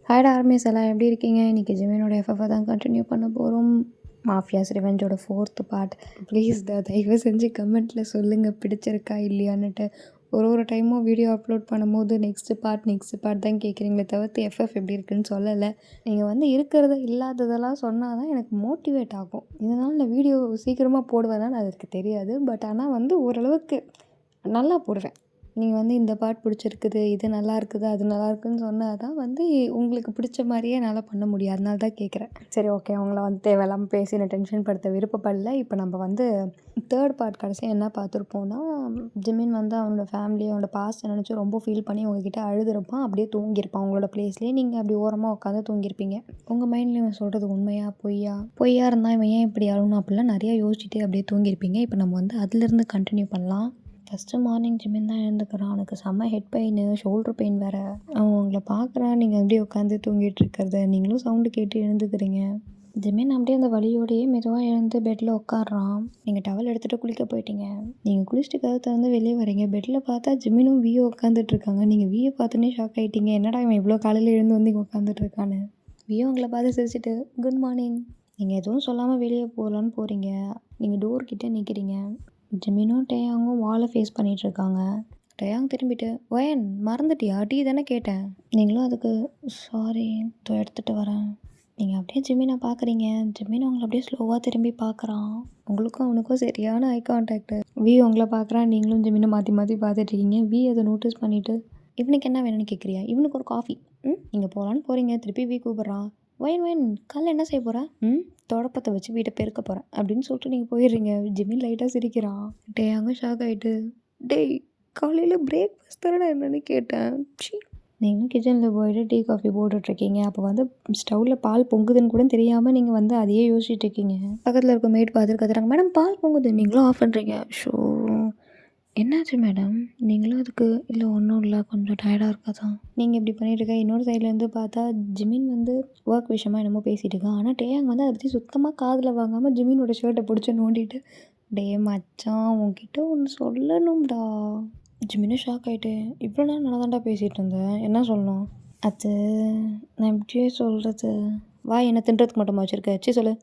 ஹாய்டா armies எல்லாம் எப்படி இருக்கீங்க? இன்றைக்கி ஜிமினோட எஃப்எஃப்பை தான் கண்டினியூ பண்ண போகிறோம். Mafias ரிவெஞ்சோட 4th part. ப்ளீஸ் தயவு செஞ்சு கமெண்ட்டில் சொல்லுங்கள் பிடிச்சிருக்கா இல்லையான்னுட்டு. ஒரு டைமும் வீடியோ அப்லோட் பண்ணும்போது நெக்ஸ்ட் பார்ட் தான் கேட்குறீங்களே தவிர்த்து எஃப்எஃப் எப்படி இருக்குன்னு சொல்லலை. நீங்கள் வந்து இருக்கிறத இல்லாததெல்லாம் சொன்னால் தான் எனக்கு மோட்டிவேட் ஆகும். இதனால் நான் வீடியோ சீக்கிரமாக போடுவேன்னு அதுக்கு தெரியாது. பட் ஆனால் வந்து ஓரளவுக்கு நல்லா போடுவேன். நீங்கள் வந்து இந்த பார்ட் பிடிச்சிருக்குது, இது நல்லா இருக்குது, அது நல்லா இருக்குதுன்னு சொன்னால் தான் வந்து உங்களுக்கு பிடிச்ச மாதிரியே என்னால் பண்ண முடியும். அதனால தான் கேட்குறேன். சரி, ஓகே, அவங்கள வந்து தேவையில்லாமல் பேசி நான் டென்ஷன் படுத்த விருப்பப்படல. இப்போ நம்ம வந்து 3rd பார்ட் கடைசியாக என்ன பார்த்துருப்போம்னா, ஜிமின் வந்து அவனோட ஃபேமிலி, அவனோட பாஸ்ட்டை நினச்சி ரொம்ப ஃபீல் பண்ணி உங்ககிட்ட அழுதுருப்பான். அப்படியே தூங்கியிருப்பான். உங்களோட ப்ளேஸ்லேயே நீங்கள் அப்படி ஓரமாக உட்காந்து தூங்கியிருப்பீங்க. உங்கள் மைண்டில் இவன் சொல்கிறது உண்மையா பொய்யா இருந்தால் இவன் ஏன் இப்படி அழுணும் அப்படிலாம் நிறையா யோசிச்சுட்டே அப்படியே தூங்கியிருப்பீங்க. இப்போ நம்ம வந்து அதுலேருந்து கண்டினியூ பண்ணலாம். ஃபஸ்ட்டு மார்னிங் ஜிமின் தான் எழுந்துக்கிறான். அவனுக்கு செம்ம ஹெட் பெயின், ஷோல்டர் பெயின் வேறு. அவன் உங்களை பார்க்குறான், நீங்கள் அப்படியே உட்காந்து தூங்கிட்டு இருக்கிறத நீங்களும் சவுண்டு கேட்டு எழுந்துக்கிறீங்க. ஜிமின் அப்படியே அந்த வலியோடையே மெதுவாக எழுந்து பெட்டில் உட்காடுறான். நீங்கள் டவல் எடுத்துகிட்டு குளிக்க போயிட்டீங்க. நீங்கள் குளிச்சுட்டு கழுத்தை வந்து வெளியே வரீங்க. பெட்டில் பார்த்தா ஜிமினும் வியோ உட்காந்துட்ருக்காங்க. நீங்கள் வியோ பார்த்தோன்னே ஷாக் ஆகிட்டீங்க. என்னடா இவன் இவ்வளோ காலையில் எழுந்து வந்து இங்கே உட்காந்துட்ருக்கான்னு. வியோ உங்களை பார்த்து சிரிச்சிட்டு குட் மார்னிங். நீங்கள் எதுவும் சொல்லாமல் வெளியே போகலான்னு போகிறீங்க. நீங்கள் டோர்கிட்ட நிற்கிறீங்க. ஜிமினும் டேயாங்கும் வாலை ஃபேஸ் பண்ணிகிட்ருக்காங்க. டேயாங் திரும்பிட்டு ஒயன் மறந்துட்டியா, டீ தானே கேட்டேன். நீங்களும் அதுக்கு சாரி எடுத்துகிட்டு வரேன். நீங்கள் அப்படியே ஜிமினை பார்க்குறீங்க. ஜிமின் உங்களை அப்படியே ஸ்லோவாக திரும்பி பார்க்குறான். உங்களுக்கும் அவனுக்கும் சரியான ஐ கான்டாக்டு. வி உங்களை பார்க்குறான். நீங்களும் ஜிமினை மாற்றி மாற்றி பார்த்துட்ருக்கீங்க. வி அதை நோட்டீஸ் பண்ணிவிட்டு இவனுக்கு என்ன வேணும்னு கேட்குறியா, இவனுக்கு ஒரு காஃபி. நீங்கள் போகலான்னு போகிறீங்க. திருப்பி வி கூப்பிட்றான். ஒயன் காலைல என்ன செய்ய போகிற? தொடப்பத்தை வச்சு வீட்டை பெருக்க போகிறேன் அப்படின்னு சொல்லிட்டு நீங்கள் போயிடுறீங்க. ஜிமின் லைட்டாக சிரிக்கிறான். டேயாங்க ஷாக் ஆகிட்டு டேய் காலையில் பிரேக்ஃபாஸ்ட் தர நான் என்னென்னு கேட்டேன். நீங்களும் கிச்சனில் போயிட்டு டீ காஃபி போட்டுட்ருக்கீங்க. அப்போ வந்து ஸ்டவ்வில் பால் பொங்குதுன்னு கூட தெரியாமல் நீங்கள் வந்து அதையே யோசிச்சுட்ருக்கீங்க. பக்கத்தில் இருக்க மேட் பார்த்துட்டு கத்துறாங்க, மேடம் பால் பொங்குது. நீங்களும் ஆஃப் பண்ணுறீங்க. ஷோ என்னாச்சு மேடம்? நீங்களும் அதுக்கு இல்லை ஒன்றும் இல்லை, கொஞ்சம் டயர்டாக இருக்காதான். நீங்கள் இப்படி பண்ணிகிட்ருக்க. இன்னொரு சைட்லேருந்து பார்த்தா ஜிமின் வந்து ஒர்க் விஷயமாக என்னமோ பேசிகிட்டு இருக்கான். ஆனால் டேயாங் வந்து அதை பற்றி சுத்தமாக காதில் வாங்காமல் ஜிமினோட ஷர்ட்டை பிடிச்சி நோண்டிட்டு டே மச்சான் உங்ககிட்ட ஒன்று சொல்லணும்டா. ஜிமினும் ஷாக் ஆகிட்டு இவ்வளோ நேரம் நல்லா தான்டா பேசிகிட்டு இருந்தேன், என்ன சொல்லணும்? அது நான் எப்படியே சொல்கிறது, வா என்ன தின்றதுக்கு மட்டுமா வச்சுருக்க, சொல்லு.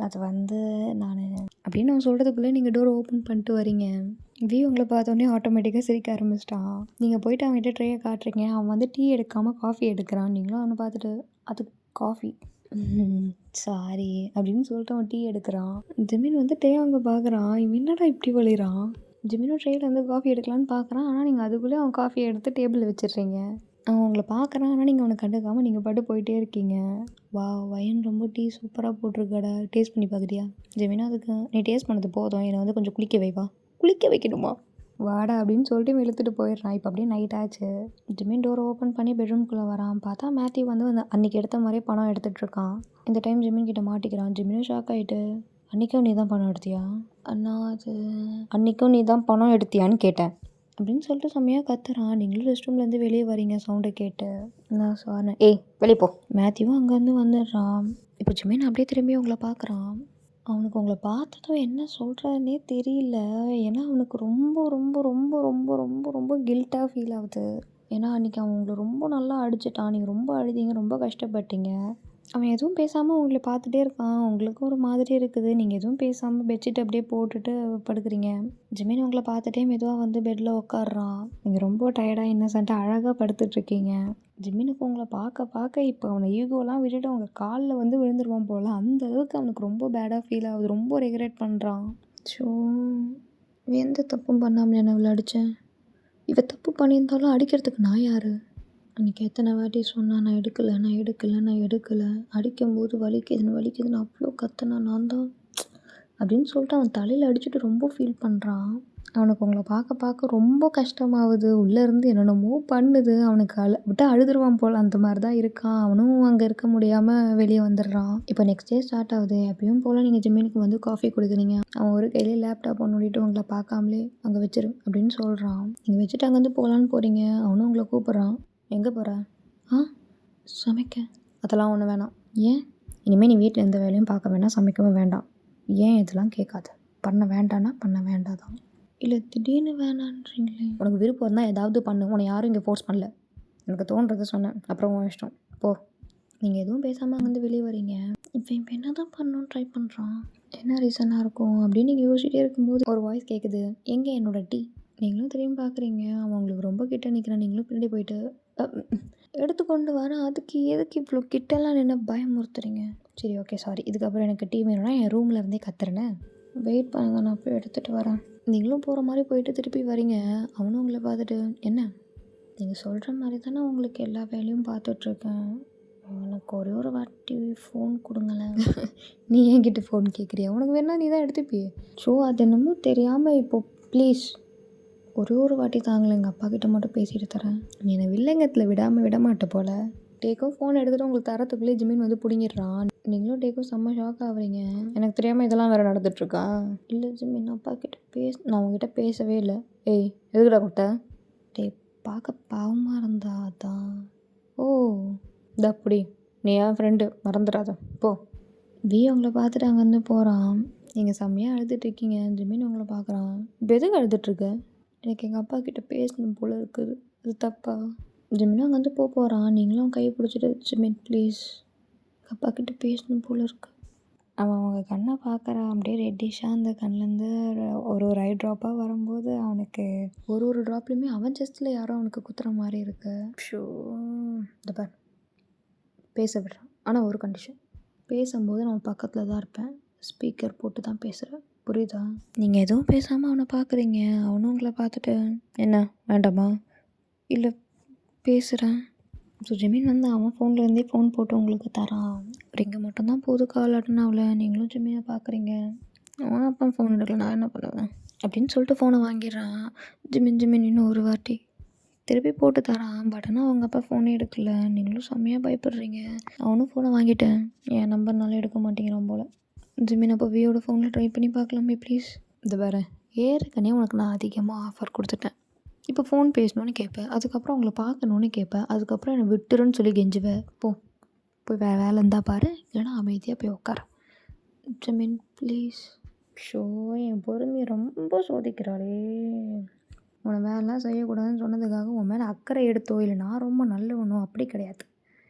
அது வந்து நான் அப்படின்னு அவன் சொல்கிறதுக்குள்ளே நீங்கள் டோர் ஓப்பன் பண்ணிட்டு வரீங்க. வியூ உங்களை பார்த்தோன்னே ஆட்டோமேட்டிக்காக சிரிக்க ஆரம்பிச்சிட்டான். நீங்கள் போயிட்டு அவன்கிட்ட ட்ரேயை காட்டுறீங்க. அவன் வந்து டீ எடுக்காமல் காஃபி எடுக்கிறான். நீங்களும் அவனை பார்த்துட்டு அது காஃபி சாரி அப்படின்னு சொல்லிட்டு அவன் டீ எடுக்கிறான். ஜிமின் வந்து டே அங்கே பார்க்குறான். இவன் என்னடா இப்படி வலிறான். ஜிமினும் ட்ரேயில் வந்து காஃபி எடுக்கலான்னு பார்க்குறான். ஆனால் நீங்கள் அதுக்குள்ளே அவன் காஃபியை எடுத்து டேபிளில் வச்சிடுறீங்க. அவன் உங்களை பார்க்குறான். ஆனால் நீங்கள் அவனை கண்டுக்காமல் நீங்கள் பாட்டு போயிட்டே இருக்கீங்க. வா வயன் ரொம்ப டீ சூப்பராக போட்டிருக்கடா, டேஸ்ட் பண்ணி பார்க்குறியா? ஜெமினா அதுக்கு நீ டேஸ்ட் பண்ணது போதும், என்னை வந்து கொஞ்சம் குளிக்க வைவா. குளிக்க வைக்கணுமா? வாடா அப்படின்னு சொல்லிட்டு இழுத்துட்டு போயிடுறான். இப்போ அப்படியே நைட் ஆச்சு. ஜிமின் டோரை ஓப்பன் பண்ணி பெட்ரூம்குள்ளே வரான். பார்த்தா மேத்யூ வந்து அன்றைக்கி எடுத்த மாதிரியே பணம் எடுத்துகிட்டு இருக்கான். இந்த டைம் ஜிமின் கிட்ட மாட்டிக்கிறான். ஜிமினும் ஷாக் ஆகிட்டு அன்றைக்கும் நீ தான் பணம் எடுத்தியா? அண்ணா அது அன்றைக்கும் நீ தான் பணம் எடுத்தியான்னு கேட்டேன் அப்படின்னு சொல்லிட்டு செம்மையாக கத்துறான். நீங்களும் ரெஸ்ட் ரூம்லேருந்து வெளியே வரீங்க சவுண்டை கேட்டு. நான் சொன்னேன் ஏய் வெளியே போ. மேத்யூவும் அங்கேருந்து வந்துடுறான். இப்போ ஜிமின் அப்படியே திரும்பி உங்களை பார்க்குறான். அவனுக்கு உங்களை பார்த்ததும் என்ன சொல்கிறதுனே தெரியல. ஏன்னா அவனுக்கு ரொம்ப ரொம்ப ரொம்ப ரொம்ப ரொம்ப ரொம்ப கில்ட்டாக ஃபீல் ஆகுது. ஏன்னா அன்றைக்கி அவன் உங்களை ரொம்ப நல்லா அடிச்சிட்டான். நீங்கள் ரொம்ப அழுதிங்க, ரொம்ப கஷ்டப்பட்டீங்க. அவன் எதுவும் பேசாமல் உங்களை பார்த்துட்டே இருக்கான். உங்களுக்கும் ஒரு மாதிரி இருக்குது. நீங்கள் எதுவும் பேசாமல் பெட்ஷீட் அப்படியே போட்டுட்டு படுக்கிறீங்க. ஜிமின் உங்களை பார்த்துட்டே மெதுவாக வந்து பெட்டில் உட்காடுறான். நீங்கள் ரொம்ப டயர்டாக இன்னசென்ட்டாக அழகாக படுத்துட்ருக்கீங்க. ஜிமினுக்கு உங்களை பார்க்க இப்போ அவனை ஈகோலாம் விட்டுட்டு அவங்க காலில் வந்து விழுந்துருவான் போல். அந்த அளவுக்கு அவனுக்கு ரொம்ப பேடாக ஃபீல் ஆகுது. ரொம்ப ரெக்ரெட் பண்ணுறான். ஸோ எந்த தப்பும் பண்ணாமல் என்ன இவ்வளோ அடித்தேன். இவ தப்பு பண்ணியிருந்தாலும் அடிக்கிறதுக்கு நான் யார்? அன்றைக்கி எத்தனை வாட்டி சொன்னான் நான் எடுக்கலை. அடிக்கும்போது வலிக்குதுன்னு அவ்வளோ கத்துனா நான் தான் அப்படின்னு சொல்லிட்டு அவன் தலையில் அடிச்சுட்டு ரொம்ப ஃபீல் பண்ணுறான். அவனுக்கு உங்களை பார்க்க ரொம்ப கஷ்டமாகுது. உள்ளேருந்து என்னென்னமோ பண்ணுது. அவனுக்கு விட்டு அழுதுருவான் போல். அந்த மாதிரி தான் இருக்கான். அவனும் அங்கே இருக்க முடியாமல் வெளியே வந்துடுறான். இப்போ நெக்ஸ்ட் டே ஸ்டார்ட் ஆகுது. எப்பயும் போல் நீங்கள் ஜிமினுக்கு வந்து காஃபி கொடுக்குறீங்க. அவன் ஒரு கையிலே லேப்டாப் நோண்டிட்டு உங்களை பார்க்காமலே அங்கே வச்சிரு அப்படின்னு சொல்கிறான். நீங்கள் வச்சுட்டு அங்கேருந்து போகலான்னு போகிறீங்க. அவனும் உங்களை கூப்பிட்றான். எங்கே போகிற? சமைக்க. அதெல்லாம் ஒன்றும் வேணாம். ஏன்? இனிமேல் நீ வீட்டில் எந்த வேலையும் பார்க்க வேண்டாம், சமைக்கவும் வேண்டாம். ஏன் இதெல்லாம் கேட்காத. பண்ண வேண்டான்னா பண்ண வேண்டாதான். இல்லை திடீர்னு வேணான்றீங்களே. உனக்கு விருப்பம் இருந்தால் ஏதாவது பண்ணு. உன்னை யாரும் இங்கே ஃபோர்ஸ் பண்ணல. எனக்கு தோன்றதை சொன்னேன். அப்புறம் உன் இஷ்டம். போ. நீங்கள் எதுவும் பேசாமல் அங்கேருந்து வெளியே வரீங்க. இப்போ என்ன தான் பண்ணணும்னு ட்ரை பண்ணுறான். என்ன ரீசனாக இருக்கும் அப்படின்னு நீங்கள் யோசிச்சுட்டே இருக்கும்போது ஒரு வாய்ஸ் கேட்குது, எங்கே என்னோட டீ? நீங்களும் திரும்பி பார்க்குறீங்க, அவன் உங்களுக்கு ரொம்ப கிட்ட நிற்கிறான். நீங்களும் பின்னாடி போயிட்டு எடுத்துக்கொண்டு வரேன். அதுக்கு எதுக்கு இவ்வளோ கிட்டலாம் நின்று பயமுறுத்துறீங்க? சரி ஓகே சாரி, இதுக்கப்புறம் எனக்கு டீ வேணும்னா என் ரூமில் இருந்தே கத்துறேனே. வெயிட் பண்ணுங்க, நான் போய் எடுத்துகிட்டு வரேன். நீங்களும் போகிற மாதிரி போயிட்டு திருப்பி வரீங்க. அவனும் உங்களை பார்த்துட்டு, என்ன நீங்கள் சொல்கிற மாதிரி தானே உங்களுக்கு எல்லா வேலையும் பார்த்துட்ருக்கேன், எனக்கு ஒரே ஒரு வாட்டி ஃபோன் கொடுங்களேன். நீ என்கிட்ட ஃபோன் கேட்குறியா? உனக்கு வேணா நீ தான் எடுத்துப்பியே. ஸோ அது என்னமோ தெரியாமல் இப்போது ப்ளீஸ் ஒரே ஒரு வாட்டி தாங்களேன், எங்கள் அப்பா கிட்ட மட்டும் பேசிட்டு தரேன். நீ என்னை வில்லங்கத்தில் விட மாட்டேன் போல். டேக்கும் ஃபோன் எடுத்துகிட்டு உங்களுக்கு தரத்துக்குள்ளே ஜிமின் வந்து பிடிங்கிடுறான். நீங்களும் டேக்கும் செம்ம ஷாக் ஆகுறீங்க. எனக்கு தெரியாமல் இதெல்லாம் வேறு நடந்துட்டுருக்கா? இல்லை ஜிமின், அப்பா கிட்ட நான் உங்ககிட்ட பேசவே இல்லை. ஏய் எதுக்குடா கொட்ட? டே பார்க்க பாவமாக இருந்தா அதான். ஓ இந்த அப்படி நீ என் ஃப்ரெண்டு, மறந்துடாத போ. உங்களை பார்த்துட்டு அங்கேருந்து போகிறான். நீங்கள் செம்மையாக அழுதுட்ருக்கீங்க. ஜிமின் உங்களை பார்க்குறான். இப்போ எதுக்கு அழுதுட்ருக்க? எனக்கு எங்கள் அப்பா கிட்ட பேசணும் போல் இருக்குது, அது தப்பா? ஜிமினும் அங்கேருந்து போகிறான். நீங்களும் கை பிடிச்சிட்டு, ஜிமின் ப்ளீஸ் எங்கள் அப்பா கிட்ட பேசணும் போல் இருக்குது. அவன் அவங்க கண்ணை பார்க்குறான். அப்படியே ரெட்டிஷாக அந்த கண்லேருந்து ஒரு ஐ ட்ராப்பாக வரும்போது அவனுக்கு ஒரு ட்ராப்லையுமே அவன் செஸ்ட்டில் யாரோ அவனுக்கு குத்துற மாதிரி இருக்கு. ஷோ இந்த பார், பேச விடுறான். ஆனால் ஒரு கண்டிஷன், பேசும்போது நான் பக்கத்தில் தான் இருப்பேன், ஸ்பீக்கர் போட்டு தான் பேசுகிறேன், புரியுதா? நீங்கள் எதுவும் பேசாமல் அவனை பார்க்குறீங்க. அவனும் உங்களை பார்த்துட்டு, என்ன வேண்டாமா? இல்லை பேசுகிறேன். ஸோ ஜிமின் வந்து அவன் ஃபோன்லேருந்தே ஃபோன் போட்டு உங்களுக்கு தரான். ரிங்கு மட்டும்தான் போது, கால் அட்டன் ஆகல. நீங்களும் ஜிமினை பார்க்குறீங்க. அவன் அப்பா ஃபோன் எடுக்கல, நான் என்ன பண்ணுவேன் அப்படின்னு சொல்லிட்டு ஃபோனை வாங்கிடுறான். ஜிமின் இன்னும் ஒரு வாட்டி திருப்பி போட்டு தரான். பட் ஆனால் அவங்க அப்பா ஃபோனே எடுக்கல. நீங்களும் செம்மையாக பயப்படுறீங்க. அவனும் ஃபோனை வாங்கிட்டேன், என் நம்பர்னால எடுக்க மாட்டேங்கிறான் போல். ஜிமின் அப்போ வியோட ஃபோனில் ட்ரை பண்ணி பார்க்கலாமே ப்ளீஸ். இது வேறு ஏற்கனவே உனக்கு நான் அதிகமாக ஆஃபர் கொடுத்துட்டேன். இப்போ ஃபோன் பேசணுன்னு கேட்பேன், அதுக்கப்புறம் உங்களை பார்க்கணுன்னு கேட்பேன், அதுக்கப்புறம் என்னை விட்டுருன்னு சொல்லி கெஞ்சுவேன். போய் வேலை இருந்தால் பாரு, இல்லைனா அமைதியாக போய் உட்கார. Jimin please. ஷோ என் பொறுமையை ரொம்ப சோதிக்கிறாளே. உன்னை வேலைலாம் செய்யக்கூடாதுன்னு சொன்னதுக்காக உன் மேலே அக்கறை எடுத்தோ இல்லை நான் ரொம்ப நல்லவனோ அப்படி கிடையாது.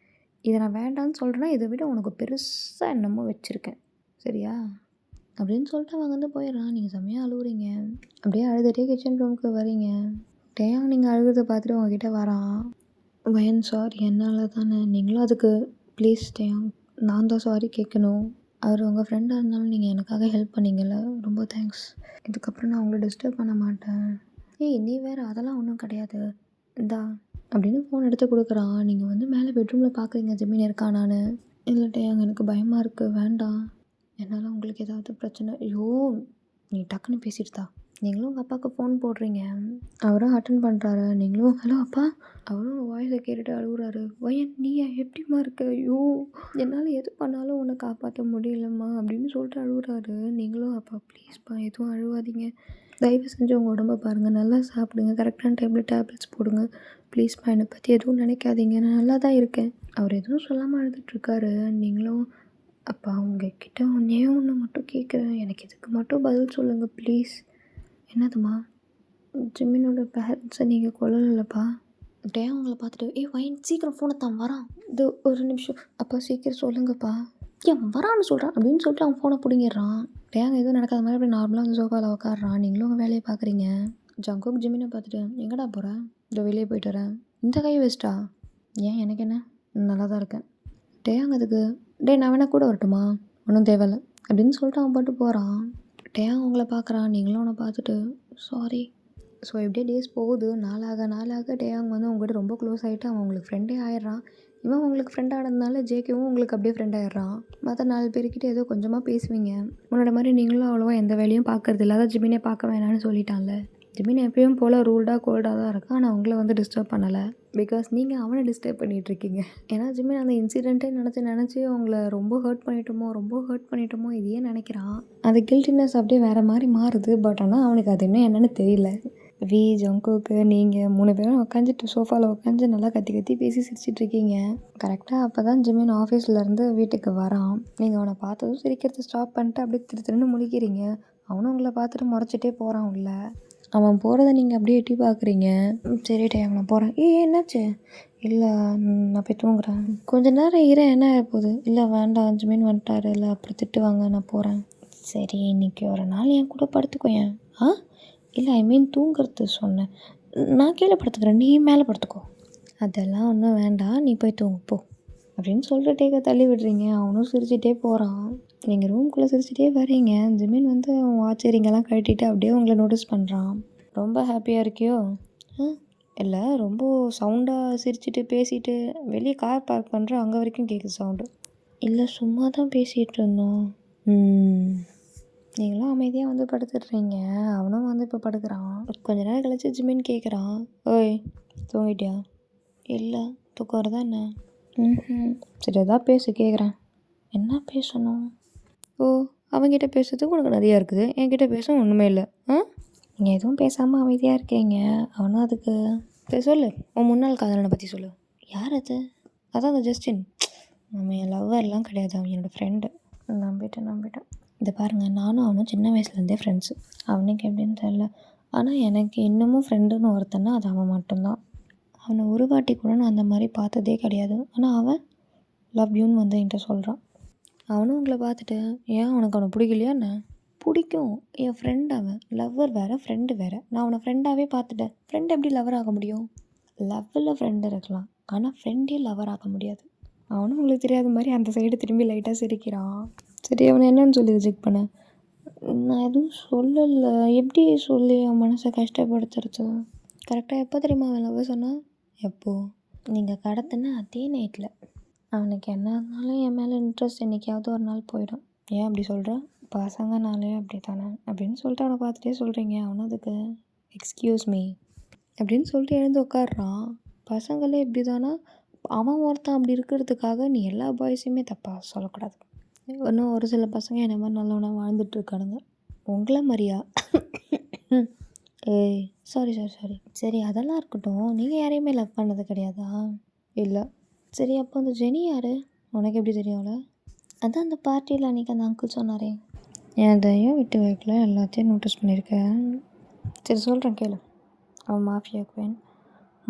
இதை நான் வேண்டான்னு சொல்கிறேன்னா இதை விட உனக்கு பெருசாக என்னமோ வச்சுருக்கேன், சரியா? அப்படின்னு சொல்லிட்டு அவங்க வந்து போயிடுறான். நீங்கள் செம்மையாக அழுகுறீங்க. அப்படியே அழுதுகிட்டே கிச்சன் ரூமுக்கு வரீங்க. டேயாங் நீங்கள் அழுகிறத பார்த்துட்டு உங்ககிட்ட வரான். வயன் சாரி, என்னால் தானே. நீங்களும் அதுக்கு ப்ளீஸ் டேயாங் நான் தான் சாரி கேட்கணும். அவர் உங்கள் ஃப்ரெண்டாக இருந்தாலும் நீங்கள் எனக்காக ஹெல்ப் பண்ணிங்கல்ல, ரொம்ப தேங்க்ஸ். இதுக்கப்புறம் நான் உங்களை டிஸ்டர்ப் பண்ண மாட்டேன். ஏய் நீ வேறு, அதெல்லாம் ஒன்றும் கிடையாது, இந்தா அப்படின்னு ஃபோன் எடுத்து கொடுக்குறான். நீங்கள் வந்து மேலே பெட்ரூமில் பார்க்குறீங்க ஜிமின் இருக்கானான்னு. இல்லை டேயாங் எனக்கு பயமாக இருக்குது, வேண்டாம். என்னால் உங்களுக்கு ஏதாவது பிரச்சனை? ஐயோ நீ டக்குன்னு பேசிடுதா. நீங்களும் உங்கள் அப்பாவுக்கு ஃபோன் போடுறீங்க, அவரும் அட்டன் பண்ணுறாரு. நீங்களும் ஹலோ அப்பா. அவரும் உங்கள் வாய்ஸை கேட்டுட்டு அழுகுறாரு. வயன் நீ எப்படிம்மா இருக்க? ஐயோ என்னால் எது பண்ணாலும் உன்னை காப்பாற்ற முடியலம்மா அப்படின்னு சொல்லிட்டு அழுகுறாரு. நீங்களும் அப்பா ப்ளீஸ்ப்பா எதுவும் அழுவாதீங்க, தயவு செஞ்சு உங்கள் உடம்பை பாருங்கள், நல்லா சாப்பிடுங்க, கரெக்டான டைமில் டேப்லெட்ஸ் போடுங்க, ப்ளீஸ்ப்பா என்னை பற்றி எதுவும் நினைக்காதீங்க, நான் நல்லா தான் இருக்கேன். அவர் எதுவும் சொல்லாமல் அழுதுட்ருக்காரு. நீங்களும் அப்பா உங்ககிட்ட ஒன்று மட்டும் கேட்குறேன், எனக்கு இதுக்கு மட்டும் பதில் சொல்லுங்கள் ப்ளீஸ். என்னதுமா? ஜிமினோட பேரண்ட்ஸை நீங்கள் கொல்லலப்பா. டேயாங் உங்களை பார்த்துட்டு, வயன் சீக்கிரம் ஃபோனை தான் வரான், இது ஒரு நிமிஷம் அப்பா சீக்கிரம் சொல்லுங்கப்பா. ஏன் வரான்னு சொல்கிறான் அப்படின்னு சொல்லிட்டு அவன் ஃபோனை பிடிங்கிடுறான். டேயாங் எதுவும் நடக்காத மாதிரி அப்படி நார்மலாக வந்து சோஃபாவில் உட்காடுறான். நீங்களும் உங்கள் வேலையை பார்க்குறீங்க. ஜங்குக் ஜிமினை பார்த்துட்டு, எங்கடா போகிறேன்? இதோ வெளியே போயிட்டு வரேன். இந்த கை வேஸ்ட்டா? ஏன் எனக்கு என்ன, நல்லா தான் இருக்கேன். டேயாங் அதுக்கு, நான் வேணா கூட வரட்டுமா? ஒன்றும் தேவையில்லை அப்படின்னு சொல்லிட்டு அவன் பாட்டு போகிறான். டேயாங் உங்களை பார்க்குறான். நீங்களும் அவனை பார்த்துட்டு சாரி. ஸோ எப்படியே டேஸ் போகுது. நாளாக டேயாங் வந்து உங்கள்கிட்ட ரொம்ப க்ளோஸ் ஆகிட்டு அவன் உங்களுக்கு ஃப்ரெண்டே ஆயிடுறான். இவன் உங்களுக்கு ஃப்ரெண்ட் ஆனதுனால ஜேகேவும் உங்களுக்கு அப்படியே ஃப்ரெண்ட் ஆயிடுறான். மற்ற 4 பேர்கிட்ட ஏதோ கொஞ்சமாக பேசுவீங்க. முன்னாடி மாதிரி நீங்களும் அவ்வளோவா எந்த வேலையும் பார்க்கறது இல்லை, அதான் ஜிமினே பார்க்க வேணான்னு சொல்லிட்டான்ல. ஜிமின் எப்பயும் போல் கோல்டாக தான் இருக்கான். ஆனால் அவங்கள வந்து டிஸ்டர்ப் பண்ணலை, பிகாஸ் நீங்கள் அவனை டிஸ்டர்ப் பண்ணிகிட்ருக்கீங்க. ஏன்னா ஜிமின் அந்த இன்சிடெண்ட்டே நினச்சி அவங்கள ரொம்ப ஹர்ட் பண்ணிட்டோமோ இதையே நினைக்கிறான். அந்த கில்ட்டினஸ் அப்படியே வேறு மாதிரி மாறுது. பட் ஆனால் அவனுக்கு அது இன்னும் என்னென்னு தெரியல. ஜங்குக்கு நீங்கள் 3 பேரும் உட்காந்துட்டு சோஃபாவில் உட்காந்து நல்லா கத்தி பேசி சிரிச்சிட்ருக்கீங்க. கரெக்டாக அப்போ தான் ஜிமின் ஆஃபீஸ்லேருந்து வீட்டுக்கு வரான். நீங்கள் அவனை பார்த்ததும் சிரிக்கிறத ஸ்டாப் பண்ணிட்டு அப்படியே திருன்னு முழிக்கிறீங்க. அவனும் உங்களை பார்த்துட்டு முறைச்சிட்டே போகிறான் உள்ள. அவன் போகிறத நீங்கள் அப்படியே எட்டி பார்க்குறீங்க. சரி டேயாங் நான் போகிறேன். என்னாச்சு? இல்லை நான் போய் தூங்குறேன். கொஞ்ச நேரம் என்ன ஆகப்போகுது? இல்லை வேண்டாம், ஜிமின் வந்துட்டாரு, இல்லை அப்புறம் திட்டுவாங்க, நான் போகிறேன். சரி இன்னைக்கு ஒரு நாள் என் கூட படுத்துக்கோயேன். ஆ இல்லை ஐ மீன் தூங்குறது சொன்னேன். நான் கீழே படுத்துக்கிறேன், நீ மேலே படுத்துக்கோ. அதெல்லாம் ஒன்றும் வேண்டாம், நீ போய் தூங்கு போ அப்படின்னு சொல்லிட்டு தள்ளி விடுறீங்க. அவனும் சிரிச்சிட்டே போகிறான். நீங்கள் ரூம்குள்ளே சிரிச்சிட்டே வரீங்க. ஜிமின் வந்து அவன் வாட்ச் ரிங்கெல்லாம் கழட்டிட்டு அப்படியே உங்களை நோட்டீஸ் பண்ணுறான். ரொம்ப ஹாப்பியாக இருக்கியோ? இல்லை ரொம்ப சவுண்டாக சிரிச்சிட்டு பேசிட்டு வெளியே கார் பார்க் பண்ணுற அங்கே வரைக்கும் கேட்குது சவுண்டு. இல்லை சும்மா தான் பேசிகிட்டு இருந்தோம். நீங்களும் அமைதியாக வந்து படுத்துடுறீங்க. அவனும் வந்து இப்போ படுக்கிறான். கொஞ்ச நேரம் கழிச்சு ஜிமின் கேட்குறான், ஓய் தூங்கிட்டியா? இல்லை தூக்கம் வருதா என்ன? சரி எதாவது பேசு, கேட்குறேன். என்ன பேசணும்? ஓ அவன்கிட்ட பேசுறதுக்கு உனக்கு நிறையா இருக்குது, என்கிட்ட பேச ஒன்றுமே இல்லை. நீங்கள் எதுவும் பேசாமல் அமைதியாக இருக்கீங்க. அவனும் அதுக்கு சரி சொல்லு, உன் முன்னாள் காதலனை பற்றி சொல்லு. யார் அது? அதான் அந்த ஜஸ்டின். நம்ம என் லவ்வர்லாம் கிடையாது, அவன் என்னோடய ஃப்ரெண்டு. நம்பிட்டேன். இதை பாருங்கள், நானும் அவனும் சின்ன வயசுலேருந்தே ஃப்ரெண்ட்ஸு. அவனுக்கு எப்படின்னு தெரில, ஆனால் எனக்கு இன்னமும் ஃப்ரெண்டுன்னு ஒருத்தன்னா அது அவன் மட்டும்தான். அவனை ஒரு வாட்டி கூட நான் அந்த மாதிரி பார்த்ததே கிடையாது. ஆனால் அவன் லவ் யூன்னு வந்து என்கிட்ட சொல்கிறான். அவனும் உங்களை பார்த்துட்டு ஏன் உனக்கு அவனை பிடிக்கலையா என்ன? பிடிக்கும், என் ஃப்ரெண்ட் அவன். லவ்வர் வேறு, ஃப்ரெண்டு வேறு. நான் அவனை ஃப்ரெண்டாகவே பார்த்துட்டேன். ஃப்ரெண்ட் எப்படி லவர் ஆக முடியும்? லவ்வில் ஃப்ரெண்டு இருக்கலாம், ஆனால் ஃப்ரெண்டே லவர் ஆக முடியாது. அவனும் உங்களுக்கு தெரியாத மாதிரி அந்த சைடு திரும்பி லைட்டாக சிரிக்கிறான். சரி அவனை என்னன்னு சொல்லி ரிஜெக்ட் பண்ண? நான் எதுவும் சொல்லலை. எப்படி சொல்லி அவன் மனசை கஷ்டப்படுத்துறது? கரெக்டாக எப்போ தெரியுமா அவன் லவ் சொன்னான்? எப்போது? நீங்கள் கடத்தின அதே நைட்டில். அவனுக்கு என்ன இருந்தாலும் என் மேலே இன்ட்ரெஸ்ட் என்றைக்காவது ஒரு நாள் போயிடும். ஏன் அப்படி சொல்கிற? பசங்கனாலே அப்படி தானே அப்படின்னு சொல்லிட்டு அவனை பார்த்துட்டே சொல்கிறீங்க. அவனும் அதுக்கு எக்ஸ்கியூஸ் மீ அப்படின்னு சொல்லிட்டு எழுந்து உட்காடுறான். பசங்களே இப்படி தானா? அவன் ஒருத்தன் அப்படி இருக்கிறதுக்காக நீ எல்லா பாய்ஸையுமே தப்பாக சொல்லக்கூடாது. இன்னும் ஒரு சில பசங்க என்ன மாதிரி நல்லவனாக வாழ்ந்துட்டுருக்கானுங்க, உங்களை மாதிரியா? ஏய் சாரி. சரி அதெல்லாம் இருக்கட்டும், நீங்கள் யாரையுமே லவ் பண்ணது கிடையாதா? இல்லை. சரி அப்போ அந்த ஜெனி யார்? உனக்கு எப்படி தெரியும்ல? அதான் அந்த பார்ட்டியில் அன்றைக்கி அந்த அங்கிள் சொன்னாரே. என் அதையும் விட்டு வைக்கல, எல்லாத்தையும் நோட்டீஸ் பண்ணியிருக்கேன். சரி சொல்கிறேன் கேளு. அவன் மாஃபியா குயின்.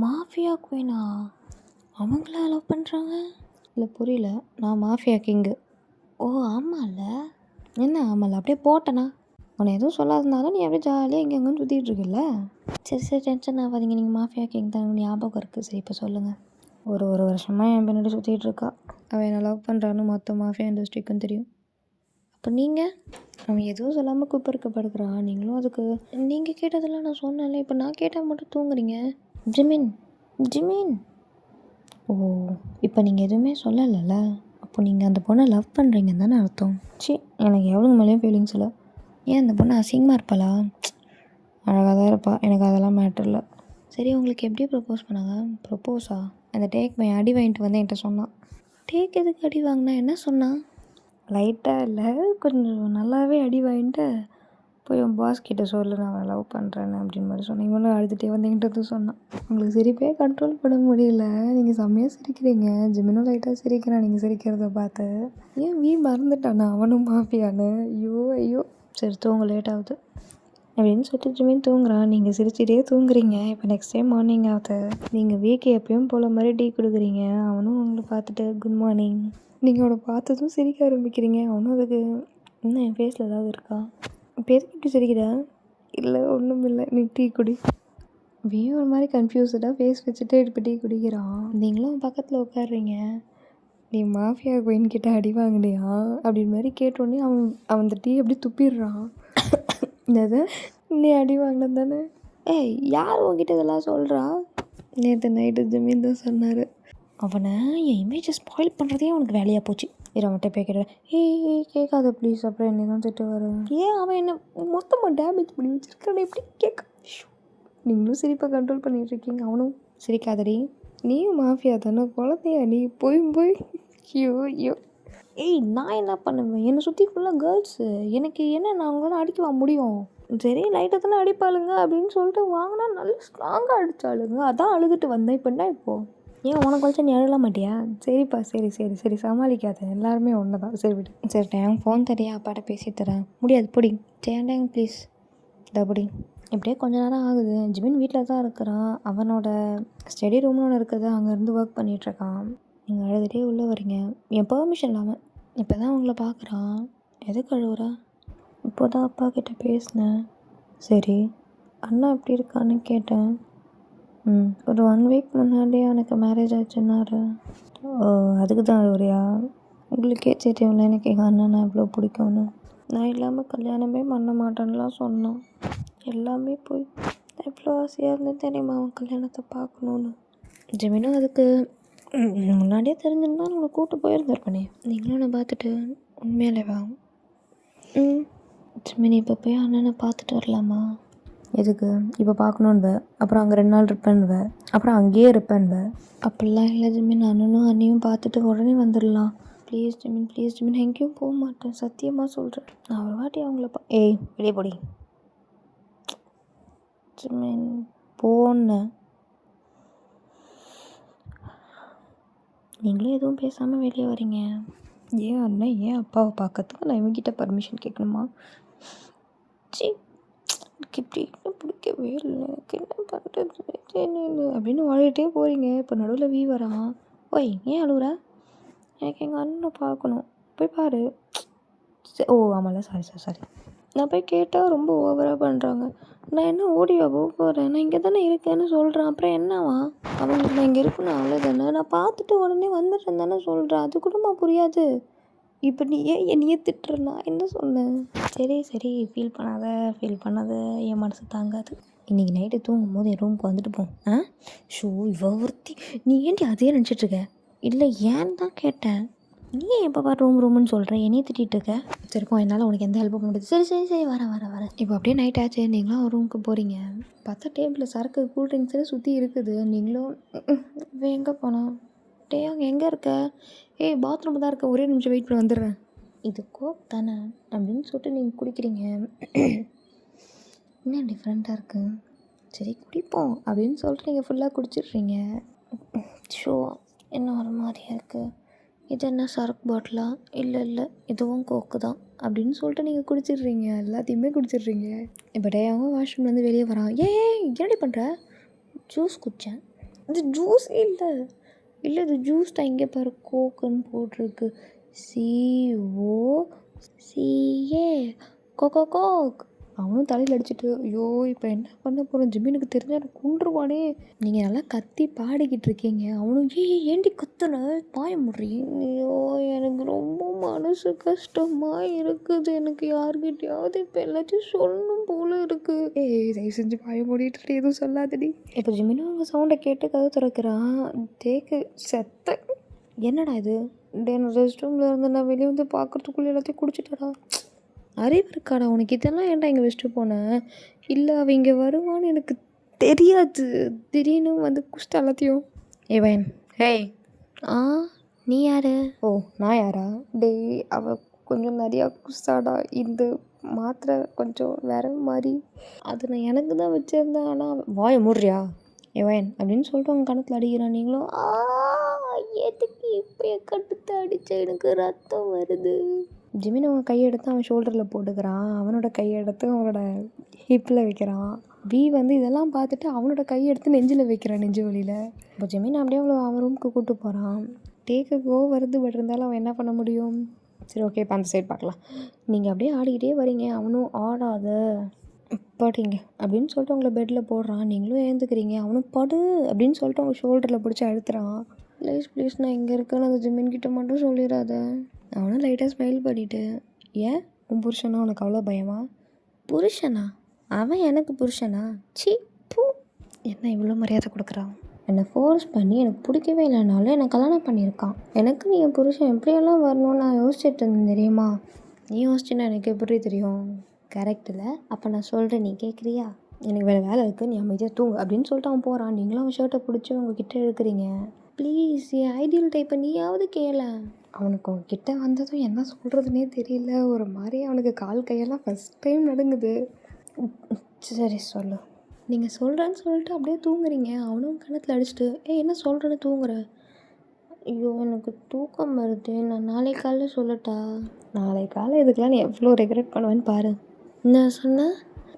மாஃபியா குயினா? அவங்களா லவ் பண்ணுறாங்க? இல்லை புரியல. நான் மாஃபியா கிங்கு. ஓ ஆமாம்ல. என்ன ஆமாம்ல, அப்படியே போட்டேனா? உன்னை எதுவும் சொல்லாதனால நீ அப்படியே ஜாலியாக எங்கெங்கன்னு சுற்றிட்டு இருக்கல. சரி டென்ஷன் ஆகாதீங்க, நீங்கள் மாஃபியா கிங் தான் ஞாபகம் இருக்குது. சரி இப்போ சொல்லுங்கள். ஒரு வருஷமாக என் பின்னாடி சுற்றிட்டு இருக்கா. அவன் என்னை லவ் பண்ணுறான்னு மொத்த மாஃபியா இண்டஸ்ட்ரிக்கும் தெரியும். அப்போ நீங்கள்? அவன் எதுவும் சொல்லாமல் கூப்பிடுக்கப்படுக்கிறான். நீங்களும் அதுக்கு நீங்கள் கேட்டதெல்லாம் நான் சொன்னேன்ல, இப்போ நான் கேட்டால் மட்டும் தூங்குறீங்க. ஜிமின் ஓ இப்போ நீங்கள் எதுவுமே சொல்லலைல்ல, அப்போ நீங்கள் அந்த பொண்ணை லவ் பண்ணுறீங்கன்னு தானே அர்த்தம்? எனக்கு எவ்வளோ மேலேயும் ஃபீலிங்ஸ் இல்லை. ஏன் அந்த பொண்ணு அசிங்கமாக இருப்பாளா? அழகாக தான் இருப்பா, எனக்கு அதெல்லாம் மேட்டர் இல்லை. சரி உங்களுக்கு எப்படி ப்ரப்போஸ் பண்ணாங்க? ப்ரப்போஸா? அந்த டேக் மை அடி வாங்கிட்டு வந்து என்கிட்ட சொன்னான். டேக் எதுக்கு அடி வாங்கினா? என்ன சொன்னான்? லைட்டாக இல்லை, கொஞ்சம் நல்லாவே அடி வாங்கிட்டு போய் உன் பாஸ் கிட்ட சொல்லு நான் அவனை லவ் பண்ணுறேன்னு அப்படின்னு மாதிரி சொன்னேன். இவனும் அழுதுகிட்டே வந்து என்கிட்ட சொன்னான். உங்களுக்கு சிரிப்பே கண்ட்ரோல் பண்ண முடியல, நீங்கள் செம்மையாக சிரிக்கிறீங்க. ஜிமினும் லைட்டாக சிரிக்கிறான் நீங்கள் சிரிக்கிறத பார்த்து. ஏன் மறந்துட்டானா அவனும் மாஃபியான்னு? ஐயோ சரி தூங்க லேட் ஆகுது அப்படின்னு சொல்லிட்டு ஜிமின் தூங்குறான். நீங்கள் சிரிச்சிட்டே தூங்குறீங்க. இப்போ நெக்ஸ்ட் டைம் மார்னிங் ஆகுது. நீங்கள் வீக்கு எப்பயும் போல் மாதிரி டீ கொடுக்குறீங்க. அவனும் உங்களை பார்த்துட்டு குட் மார்னிங். நீங்கள் அவனை பார்த்ததும் சிரிக்க ஆரம்பிக்கிறீங்க. அவனும் அதுக்கு இன்னும் என் ஃபேஸில் ஏதாவது இருக்கா? இப்போ எதுக்கு இப்படி சிரிக்கிற? இல்லை ஒன்றும் இல்லை, நீ டீ குடி. வீயும் ஒரு மாதிரி கன்ஃபியூஸ்டாக ஃபேஸ் வச்சுட்டு இப்போ டீ குடிக்கிறான். நீங்களும் பக்கத்தில் உட்காடுறீங்க. நீ மாஃபியா குயின் கிட்ட அடி வாங்கினியா அப்படின்னு மாதிரி கேட்டோடனே அவன் அந்த டீ அப்படி துப்பிடுறான். என்னது நீ அடி வாங்கினது தானே? ஏய் யார் உங்ககிட்ட இதெல்லாம் சொல்கிறா? நேற்று நைட்டு ஜிமின் தான் சொன்னார். அவனை என் இமேஜை ஸ்பாயில் பண்ணுறதே அவனுக்கு வேலையாக போச்சு. அவன்கிட்ட போய் கேட்டேன், ஏய் கேட்காத ப்ளீஸ், அப்புறம் என்னை தான் திட்டு வர. ஏன் அவன் என்ன மொத்தமாக டேமேஜ் பண்ணி வச்சுருக்கான், எப்படி கேட்க? நீங்களும் சிரிப்பை கண்ட்ரோல் பண்ணிகிட்டு இருக்கீங்க. அவனும் சிரிக்காதடி, நீயும் மாஃபியா தானே, குழந்தையா நீ? போய் ஐயோ ஏய் நான் என்ன பண்ணுவேன்? என்னை சுற்றி ஃபுல்லாக கேர்ள்ஸு. எனக்கு என்ன, நான் அவங்களால அடிக்கவா முடியும்? சரி லைட்டாக தானே அடிப்பாளுங்க அப்படின்னு சொல்லிட்டு வாங்கினா நல்லா ஸ்ட்ராங்காக அடித்தாளுங்க. அதான் அழுதுட்டு வந்தேன். இப்போன்னா இப்போது ஏன் உனக்கு வச்சா நீ அழலாம் மாட்டியா? சரிப்பா சரி சமாளிக்காத, எல்லாருமே ஒன்று தான். சரி விடு. சரி டைம் ஃபோன் தரியா, அப்பாட்ட பேசி தரேன். முடியாது பொடி. டேங் ப்ளீஸ். இதா பொடி. இப்படியே கொஞ்ச நேரம் ஆகுது. ஜிமின் வீட்டில் தான் இருக்கிறான். அவனோட ஸ்டடி ரூம்னு ஒன்று இருக்குது, அங்கேருந்து ஒர்க் பண்ணிகிட்ருக்கான். நீங்கள் அழுதுகிட்டே உள்ளே வரீங்க, என் பெர்மிஷன் இல்லாமல். இப்போ தான் உங்களை பார்க்குறான். எதுக்கு அழுவுற? இப்போ தான் அப்பா கிட்டே பேசினேன். சரி, அண்ணா எப்படி இருக்கான்னு கேட்டேன். ஒரு 1 வீக் முன்னாடியே எனக்கு மேரேஜ் ஆச்சுன்னாரு. ஓ, அதுக்கு தான் அழுவுறியா? உங்களுக்கே தெரியும்ல எனக்கு எங்கள் அண்ணனை எவ்வளோ பிடிக்கும்னு. நான் இல்லாமல் கல்யாணமே பண்ண மாட்டேன்னுலாம் சொன்னான். எல்லாமே போய் எவ்வளோ ஆசையாக இருந்தேன் தெரியுமா அவன் கல்யாணத்தை பார்க்கணுன்னு. ஜெமினும் அதுக்கு முன்னாடியே தெரிஞ்சிருந்தா உங்களை கூப்பிட்டு போயிருந்திருப்பேனே. நீங்களும் என்னை பார்த்துட்டு உண்மையிலேவா? ஜெமினி இப்போ போய் அண்ணனை பார்த்துட்டு வரலாமா? எதுக்கு? இப்போ பார்க்கணுன்வ, அப்புறம் அங்கே 2 நாள் இருப்பேன்வ, அப்புறம் அங்கேயே இருப்பேன்வ. அப்படிலாம் இல்லை ஜெமின், அண்ணனும் அண்ணியும் பார்த்துட்டு உடனே வந்துடலாம். ப்ளீஸ் ஜெமின், ப்ளீஸ் ஜெமின், எங்கேயும் போக மாட்டேன், சத்தியமாக சொல்கிறேன். நான் ஒரு வாட்டி அவங்கள ஏய் வெளியே போடி ஜெமின், போனேன். நீங்களும் எதுவும் பேசாமல் வெளியே வரீங்க. ஏன் அண்ணன் ஏன் அப்பாவை பார்க்கறதுக்கு நான் இவங்கிட்ட பர்மிஷன் கேட்கணுமா? சி, எனக்கு இப்படி பிடிக்கவே இல்லை, எனக்கு என்ன பண்ணுறது தெரியல அப்படின்னு வாழிட்டே போகிறீங்க. இப்போ நடுவில் வரான். ஓய், ஏன் அழுகுற? எனக்கு எங்கள் அண்ணனை பார்க்கணும். போய் பாரு. ஓ ஆமாம்ல, சாரி. நான் போய் கேட்டால் ரொம்ப ஓவராக பண்ணுறாங்க. நான் என்ன ஓடிவா போக போகிறேன்? நான் இங்கே தானே இருக்கேன்னு சொல்கிறேன். அப்புறம் என்னவா? அவங்களுக்கு நான் இங்கே இருக்கணும் அவ்வளோதானே. நான் பார்த்துட்டு உடனே வந்துட்டேன் தானே சொல்கிறேன். அது கூடமா புரியாது? இப்போ நீ ஏன் என்னையே திட்டுற? நான் என்ன சொன்னேன்? சரி ஃபீல் பண்ணாத, என் மனசு தாங்காது. இன்றைக்கி நைட்டு தூங்கும் போது என் ரூமுக்கு வந்துட்டு போ. ஷோ, இவ ஒருத்தி, நீ ஏன்டி அதே நினச்சிட்ருக்க? இல்லை, ஏன்னு தான் கேட்டேன். நீ எப்போ பாரு ரூம்னு சொல்கிறேன், என்னையே திட்டிகிட்டு இருக்க. சரிப்போம், என்னால் உனக்கு எந்த ஹெல்ப்பும் பண்ண முடியாது. சரி வரேன். இப்போ அப்படியே நைட் ஆச்சு, நீங்களும் ஒரு ரூமுக்கு போகிறீங்க. பார்த்தா டேபிளில் சரக்கு கூல்ட்ரிங்க்ஸு சுற்றி இருக்குது. நீங்களும் எங்கே போனோம்? அங்கே எங்கே இருக்க? ஏய், பாத்ரூம் தான் இருக்க, ஒரே நிமிஷம் வெயிட் பண்ணி வந்துடுறேன். இது கோக் தானே அப்படின்னு சொல்லிட்டு நீங்கள் குடிக்கிறீங்க. என்ன டிஃப்ரெண்ட்டாக இருக்குது? சரி குடிப்போம் அப்படின்னு சொல்லிட்டு நீங்கள் ஃபுல்லாக குடிச்சிடுறீங்க. ஷோ, என்ன ஒரு மாதிரியாக இருக்குது. இது என்ன சரக்கு பாட்டிலா? இல்லை இதுவும் கோக்கு தான் அப்படின்னு சொல்லிட்டு நீங்கள் குடிச்சிடுறீங்க. எல்லாத்தையுமே குடிச்சிடுறீங்க. இப்போ அவங்க வாஷ்ரூம்லேருந்து வெளியே வரான். என்னடி பண்ணுற? ஜூஸ் குடித்தேன். இது ஜூஸே இல்லை, இது ஜூஸ் தான். இங்கே பாரு, கோக்குன்னு போட்டிருக்கு. COCA Coke. அவனும் தலையில் அடிச்சுட்டு, ஐயோ இப்போ என்ன பண்ண போகிறோம்? ஜிமினுக்கு தெரிஞ்சா எனக்கு கொன்றுவானே. நீங்கள் நல்லா கத்தி பாடிக்கிட்டு இருக்கீங்க. அவனும் ஏண்டி கத்துன, பாய முடியும். ஐயோ, எனக்கு ரொம்ப மனசு கஷ்டமாக இருக்குது. எனக்கு யார்கிட்டையாவது இப்போ எல்லாத்தையும் சொல்லணும் போல இருக்குது. தயவு செஞ்சு பாய மூடிட்டு எதுவும் சொல்லாதடி. இப்போ ஜிமினும் அவங்க சவுண்டை கேட்டு கதை திறக்கிறான். தேக்கு செத்த. என்னடா இது? ரெஸ்ட் ரூமில் இருந்து நான் வெளியே வந்து பார்க்குறதுக்குள்ளே எல்லாத்தையும் குடிச்சிட்டடா. அறிவு இருக்காடா உனக்கு? இதெல்லாம் ஏன்டா இங்கே வச்சுட்டு போனேன்? இல்லை, அவள் இங்கே வருவான்னு எனக்கு தெரியாது. திடீர்னு வந்து குஷ்ட எல்லாத்தையும். A1, hey. நீ யார்? ஓ, நான் யாரா? டேய், அவள் கொஞ்சம் நிறையா குஸ்தாடா. இந்த மாத்திரை கொஞ்சம் வேற மாதிரி. அது நான் எனக்கு தான் வச்சுருந்தேன். ஆனால் வாயை மூடுறியா ஏவன் அப்படின்னு சொல்லிட்டு அவங்க கணத்தில் அடிக்கிறான். நீங்களும் எதுக்கு இப்போ என் கட்டுத்தை அடித்த? எனக்கு ரத்தம் வருது. ஜிமின் அவங்க கையெடுத்து அவன் ஷோல்டரில் போட்டுக்கிறான். அவனோட கையெடுத்து அவனோட ஹிப்பில் வைக்கிறான். வந்து இதெல்லாம் பார்த்துட்டு அவனோட கையெடுத்து நெஞ்சில் வைக்கிறான், நெஞ்சு வலியில். இப்போ ஜிமின் அப்படியே அவன் ரூமுக்கு கூப்பிட்டு போகிறான். டேக்குக்கோ வருது, பட் இருந்தாலும் அவன் என்ன பண்ண முடியும்? சரி ஓகே, இப்போ அந்த சைடு பார்க்கலாம். நீங்கள் அப்படியே ஆடிக்கிட்டே வரீங்க. அவனும் ஆடாத படுங்க அப்படின்னு சொல்லிட்டு அவங்கள பெட்டில் போடுறான். நீங்களும் ஏந்துக்கிறீங்க. அவனும் படு அப்படின்னு சொல்லிட்டு அவங்க ஷோல்டரில் பிடிச்சி அழுத்துறான். ப்ளீஸ் நான் இங்கே இருக்கேன்னு அந்த ஜிமின் கிட்ட மட்டும் சொல்லிடாத. அவனும் லைட்டாக ஸ்மைல் பண்ணிவிட்டு, ஏன் உன் புருஷனா உனக்கு அவ்வளோ பயமா? புருஷனா? அவன் எனக்கு புருஷனா? சி பூ. என்ன இவ்வளோ மரியாதை கொடுக்குறான்? என்னை ஃபோர்ஸ் பண்ணி எனக்கு பிடிக்கவே இல்லைனாலும் என்னை கல்யாணம் பண்ணியிருக்கான். எனக்கு நீ என் புருஷன் எப்படியெல்லாம் வரணும்னு நான் யோசிச்சுட்டு இருந்தேன் தெரியுமா? நீ யோசிச்சுன்னா எனக்கு எப்படி தெரியும்? கரெக்டில். அப்போ நான் சொல்கிறேன், நீ கேட்குறியா? எனக்கு வேறு வேலை இருக்குது, நீ அமைதியாக தூங்கு அப்படின்னு சொல்லிட்டு அவன் போகிறான். நீங்களும் அவன் ஷர்ட்டை பிடிச்சி உங்ககிட்ட இருக்கிறீங்க. ப்ளீஸ் என் ஐடியல் டைப்பை நீயாவது கேள. அவனுக்கு அவன்கிட்ட வந்ததும் என்ன சொல்கிறதுனே தெரியல. ஒரு மாதிரி அவனுக்கு கால் கையெல்லாம் ஃபஸ்ட் டைம் நடுங்குது. சரி சொல்லு. நீங்கள் சொல்கிறேன்னு சொல்லிட்டு அப்படியே தூங்குறீங்க. அவனும் கணத்தில் அடிச்சுட்டு, என்ன சொல்கிறேன்னு தூங்குற? ஐயோ எனக்கு தூக்கம் வருது, நான் நாளைக்கு காலையில் சொல்லட்டா? நாளைக்கு காலை இதுக்கெல்லாம் நீ எவ்வளோ ரெக்ரெட் பண்ணுவேன்னு பாரு. என்ன சொன்ன?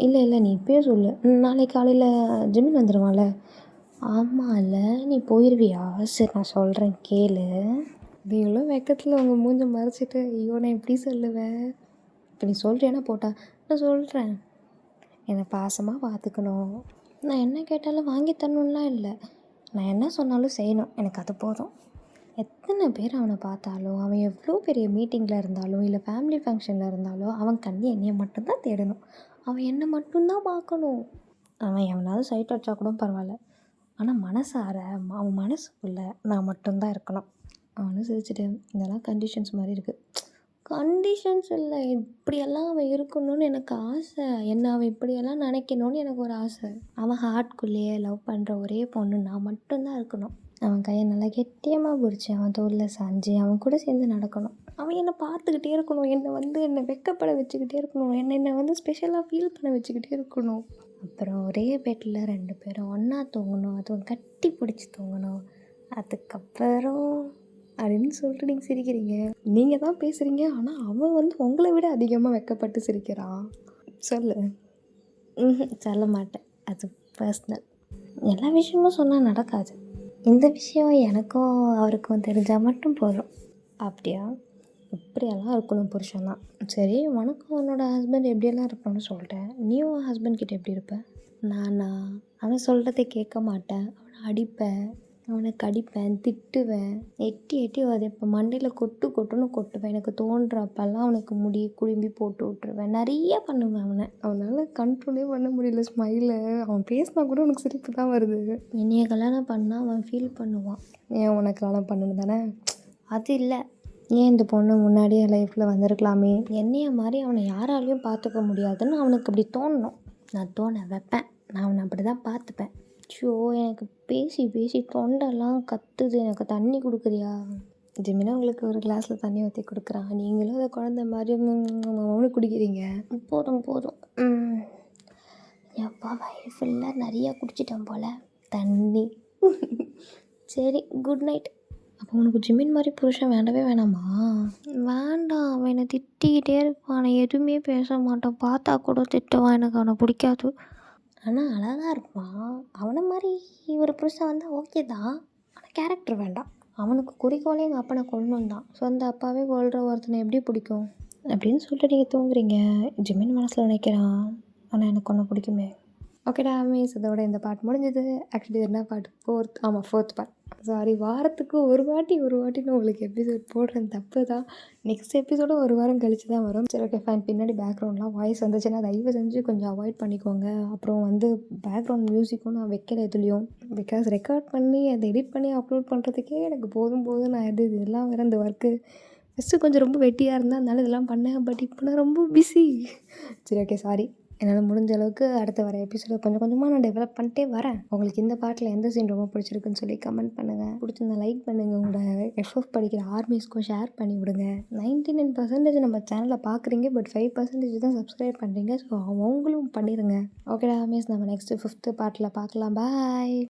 இல்லை இல்லை நீ இப்பயே சொல்லு. நாளைக்கு காலையில் ஜிமின் வந்துடுவான்ல. ஆமாம்ல, நீ போயிடுவியா? சரி நான் சொல்கிறேன் கேளு. நீங்களும் வெக்கத்தில் உங்கள் மூஞ்ச மறைச்சிட்டு ஐயோ நான் எப்படி சொல்லுவேன். இப்போ நீ சொல்கிறியானா போட்டா நான் சொல்கிறேன். என்னை பாசமாக பார்த்துக்கணும். நான் என்ன கேட்டாலும் வாங்கி தரணும்லாம் இல்லை. நான் என்ன சொன்னாலும் செய்யணும். எனக்கு அது போதும். எத்தனை பேர் அவனை பார்த்தாலும், அவன் எவ்வளோ பெரிய மீட்டிங்கில் இருந்தாலும் இல்லை ஃபேமிலி ஃபங்க்ஷனில் இருந்தாலும் அவன் கண்ணு என்னையை மட்டும்தான் தேடணும். அவன் என்னை மட்டும்தான் பார்க்கணும். அவன் எவனாவது சைட் அடித்தா கூட பரவாயில்ல. ஆனால் மனசார அவன் மனசுக்குள்ளே நான் மட்டும்தான் இருக்கணும். அவனும் சிரிச்சிட்டு இதெல்லாம் கண்டிஷன்ஸ் மாதிரி இருக்குது. கண்டிஷன்ஸ் இல்லை, இப்படியெல்லாம் அவன் இருக்கணும்னு எனக்கு ஆசை. என்ன அவன் இப்படியெல்லாம் நினைக்கணும்னு எனக்கு ஒரு ஆசை. அவன் ஹார்ட்குள்ளேயே லவ் பண்ணுற ஒரே பொண்ணு நான் மட்டும்தான் இருக்கணும். அவன் கையை நல்லா கெட்டியமாக பிடிச்சி அவன் தோளில் சாஞ்சு அவன் கூட சேர்ந்து நடக்கணும். அவன் என்னை பார்த்துக்கிட்டே இருக்கணும். என்னை வெக்கப்பட வச்சுக்கிட்டே இருக்கணும். என்னை ஸ்பெஷலாக ஃபீல் பண்ண வச்சுக்கிட்டே இருக்கணும். அப்புறம் ஒரே பெட்டில் 2 பேரும் ஒன்றா தூங்கணும். அதுவும் கட்டி பிடிச்சி தூங்கணும். அதுக்கப்புறம் அப்படின்னு சொல்லிட்டு நீங்கள் சிரிக்கிறீங்க. நீங்கள் தான் பேசுகிறீங்க, ஆனால் அவன் உங்களை விட அதிகமாக வெக்கப்பட்டு சிரிக்கிறான். சொல்லு. சொல்ல மாட்டேன், அது பர்ஸ்னல். எல்லா விஷயமும் சொன்னால் நடக்காது. இந்த விஷயம் எனக்கும் அவருக்கும் தெரிஞ்சால் மட்டும் போதும். அப்படியா? இப்படியெல்லாம் இருக்கணும் புருஷன் தான். சரி, உனக்கும் உன்னோட ஹஸ்பண்ட் எப்படியெல்லாம் இருக்கணும்னு சொல்லிட்டேன். நீ உன் ஹஸ்பண்ட் கிட்ட எப்படி இருப்ப? நானா? அவன் சொல்கிறத கேட்க மாட்டேன். அவனை அடிப்பேன், அவனை கடிப்பேன், திட்டுவேன், எட்டி எட்டி இப்போ மண்டையில் கொட்டுன்னு கொட்டுவேன். எனக்கு தோன்றப்பெல்லாம் அவனுக்கு முடி குழும்பி போட்டு விட்ருவேன். நிறைய பண்ணுவேன் அவனை. அவனால் கண்ட்ரோலே பண்ண முடியல ஸ்மைலை. அவன் பேசினா கூட உனக்கு சிரிப்பு தான் வருது. என்னைய கல்யாணம் பண்ணால் அவன் ஃபீல் பண்ணுவான். ஏன் உனக்கு கல்யாணம் பண்ணணும் தானே? அது இல்லை, ஏன் இந்த பொண்ணு முன்னாடியே என் லைஃப்பில் வந்திருக்கலாமே. என்னைய மாதிரி அவனை யாராலையும் பார்த்துக்க முடியாதுன்னு அவனுக்கு அப்படி தோணணும். நான் தோண வைப்பேன். நான் அவனை அப்படி தான் பார்த்துப்பேன். ஷோ, எனக்கு பேசி பேசி தொண்டெல்லாம் கத்துது. எனக்கு தண்ணி கொடுக்குறியா? ஜிமினா உங்களுக்கு ஒரு கிளாஸில் தண்ணி ஊற்றி கொடுக்குறான். நீங்களும் அதை குழந்த மாதிரி அவனு குடிக்கிறீங்க. போதும் போதும். எப்பா வயிறு ஃபுல்லாக நிறையா குடிச்சிட்டேன் போல் தண்ணி. சரி, குட் நைட். அப்போ உனக்கு ஜிமின் மாதிரி புருஷன் வேண்டவே வேணாமா? வேண்டாம், அவன் என்னை திட்டிக்கிட்டே இருப்பான். அவனை எதுவுமே பேச மாட்டான். பார்த்தா கூட திட்டுவான். எனக்கு அவனை பிடிக்காது. ஆனால் அழகாக இருப்பான். அவனை மாதிரி ஒரு புருஷன் வந்தால் ஓகே தான், ஆனால் கேரக்டர் வேண்டாம். அவனுக்கு குறிக்கோளே எங்கள் அப்பனை கொல்லணும் தான். சொந்த அப்பாவே கொல்ற ஒருத்தனை எப்படி பிடிக்கும் அப்படின்னு சொல்லிட்டு நீங்கள் தூங்குறீங்க. ஜிமின் மனசில் நினைக்கிறான், ஆனால் எனக்கு ஒன்று பிடிக்குமே. ஓகேடா மிஸ், இதோட இந்த பார்ட் முடிஞ்சது. ஆக்சுவலி என்ன பார்ட்? Fourth part. சாரி, வாரத்துக்கு ஒரு வாட்டின்னு உங்களுக்கு எபிசோட் போடுறேன், தப்பு தான். நெக்ஸ்ட் எபிசோடும் ஒரு வாரம் கழிச்சு தான் வரும். சரி, ஓகே ஃபைன். பின்னாடி பேக்ரவுண்ட்லாம் வாய்ஸ் வந்துச்சுன்னா தயவு செஞ்சு கொஞ்சம் அவாய்ட் பண்ணிக்கோங்க. அப்புறம் பேக்ரவுண்ட் மியூசிக்கும் நான் வைக்கல எதுலேயும். பிகாஸ் ரெக்கார்ட் பண்ணி அதை எடிட் பண்ணி அப்லோட் பண்ணுறதுக்கே எனக்கு போதும் நான் இதெல்லாம் வேறு இந்த ஒர்க்கு ஃபஸ்ட்டு கொஞ்சம் ரொம்ப வெட்டியாக இருந்தால் அதனால இதெல்லாம் பண்ணேன். பட் இப்போ நான் ரொம்ப பிஸி. சரி, ஓகே சாரி. என்னால் முடிஞ்ச அளவுக்கு அடுத்த வர எபிசோட கொஞ்சம் கொஞ்சமாக நான் டெவலப் பண்ணிட்டே வரேன். உங்களுக்கு இந்த பாட்டில் எந்த சீன் ரொம்ப பிடிச்சிருக்குன்னு சொல்லி கமெண்ட் பண்ணுங்கள். பிடிச்சிருந்தா லைக் பண்ணுங்கள். உங்களோட எஃப்எஃப் படிக்கிற ஆர்மிஸ்க்கும் ஷேர் பண்ணி விடுங்க. 99% நம்ம சேனலில் பார்க்குறீங்க, பட் 5% தான் சப்ஸ்கிரைப் பண்ணுறீங்க. ஸோ அவங்களும் பண்ணிடுங்க. ஓகேடா மிஸ், நம்ம நெக்ஸ்ட்டு 5th பார்ட்டில் பார்க்கலாம். பாய்.